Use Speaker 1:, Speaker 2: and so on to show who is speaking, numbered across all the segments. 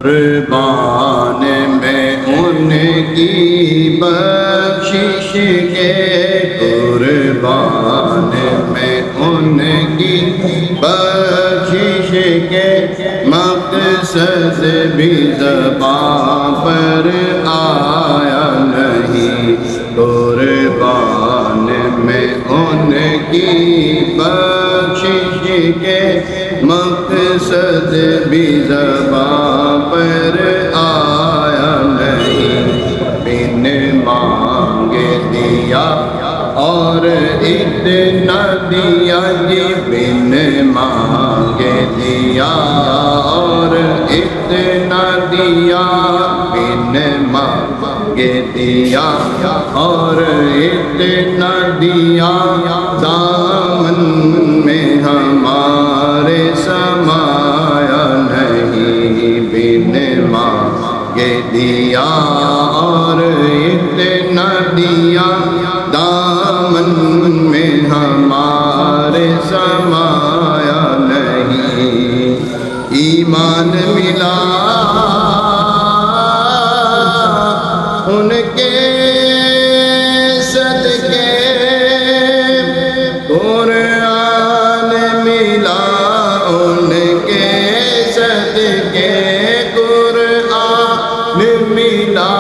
Speaker 1: قربان میں ان کی بخشش کے، قربان میں ان کی بخشش کے، مقصد بھی زبان پر آیا نہیں، قربان میں ان کی بخشش کے، مقصد بھی زبان پر آیا نہیں، بن مانگے دیا اور اتنا دیا جی، بن مانگے دیا اور اتنا دیا، بن مانگے دیا اور اتنا دیا، دامن میں ہمارے سمایا نہیں، بن مانگے دیا اور اتنا دیا، دامن میں ہمارے سمایا نہیں، ایمان ملا ان کے صدقے، قرآن ملا ان کے صدقے، قرآن ملا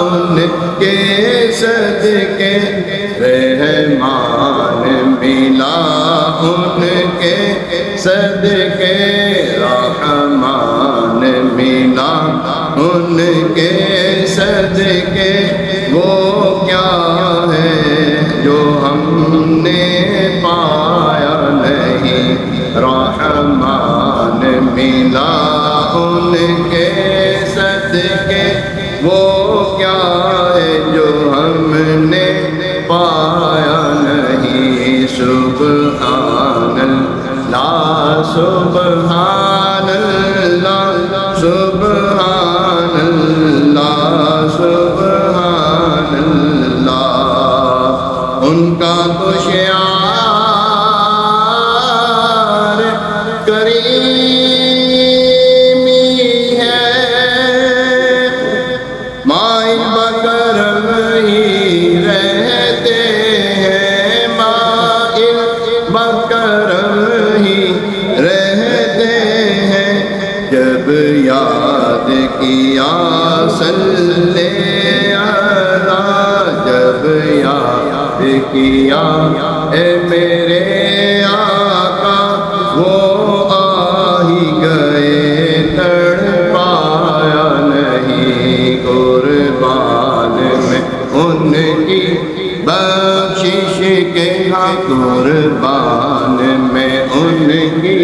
Speaker 1: ان کے صدقے، رحمان ملا ان کے صدقے، رحمان ملا ان کے صدقے، وہ کیا ہے جو ہم نے پایا نہیں، رحمان ملا ان کے صدقے، وہ کیا ہے جو ہم نے پایا نہیں، سبحان اللہ سبحان اللہ سبحان اللہ سبحان اللہ، ان کا تو شعار کریمی ہے، مائل بکرم ہی رہتے ہیں، مائل بکرم ہی رہتے ہیں، جب یاد کیا صلی اللہ، جب یاد کیا اے میرے آقا، وہ آ ہی گئے تڑپایا نہیں، قربان میں ان کی بخشش کے، قربان میں ان کی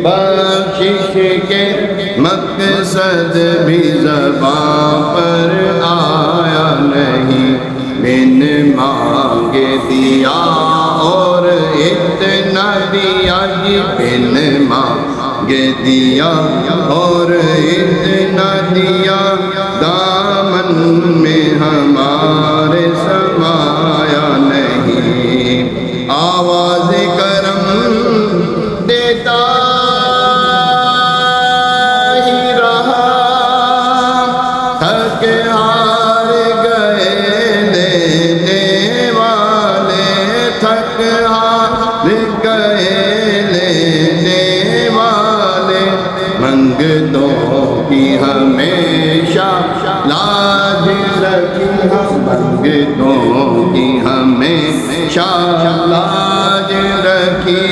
Speaker 1: بخشش کے، مقصد بھی زبان پر آیا نہیں، بن مانگے دیا اور اتنا دیا جی، بن مانگے دیا اور اتنا دیا، دامن میں ہمارے سمایا نہیں، آواز کرم دیتا ہی رہا، تھک ہار گئے لینے والے، تھک ہار گئے لینے والے، منگتوں کی ہمیشہ لاج رکھی، منگتوں کی ہمیشہ لاج رکھی،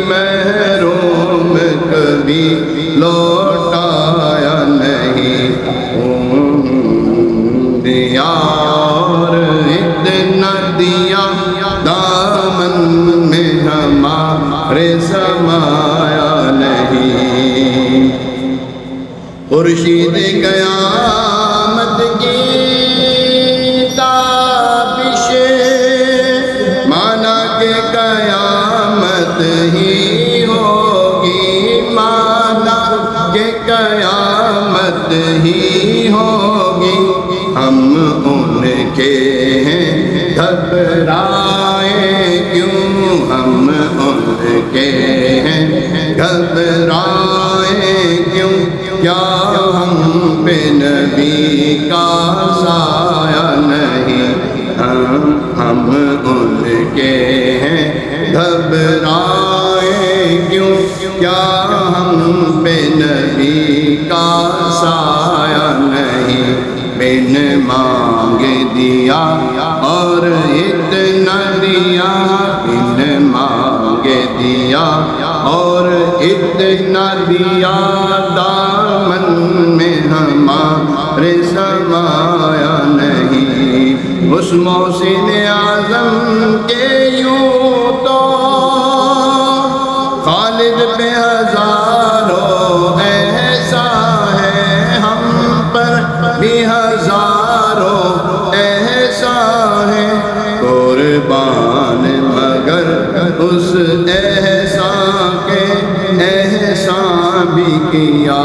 Speaker 1: محروم کبھی لوٹایا نہیں، دیا اور اتنا دیا، دامن میں ہمارے سمایا نہیں، خورشید قیامت کی تابش، مانا کہ قیامت ہی ہوگی، مانا کہ قیامت ہی ہوگی، ہم ان کے ہیں گھبرائے کیوں، ہم ان کے ہیں گھبرائے کیوں، کیا ہم پہ نبی کا سایہ نہیں، ہم ان کے ہیں گھبرائے کیوں، کیا ہم پہ نبی کا سایہ نہیں، بن مانگے دیا اور اتنا دیا، بن مانگے دیا اور اتنا دیا، دامن میں ہمارے سمایا نہیں، اس محسن اعظم کے یوں تو خالد پہ ہزاروں ایسا ہے، ہم پر بھی ہزاروں ایسا ہے، قربان مگر اس احسان کے، احسان بھی کیا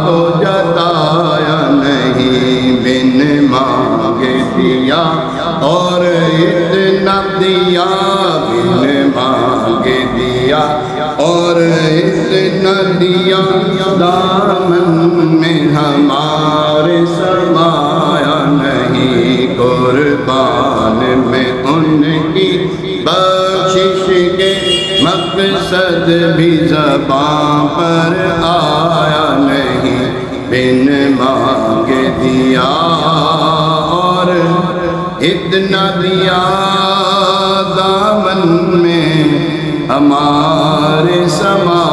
Speaker 1: تو جتایا نہیں، بن مانگے دیا اور اتنا دیا، بن مانگے دیا اور اتنا دیا، دامن میں ہمارے سمایا نہیں، قربان میں ان کی بخشش کے مقصد بھی زبان پر آیا نہیں، بن مانگے دیا اور اتنا دیا، دامن میں ہمارے سما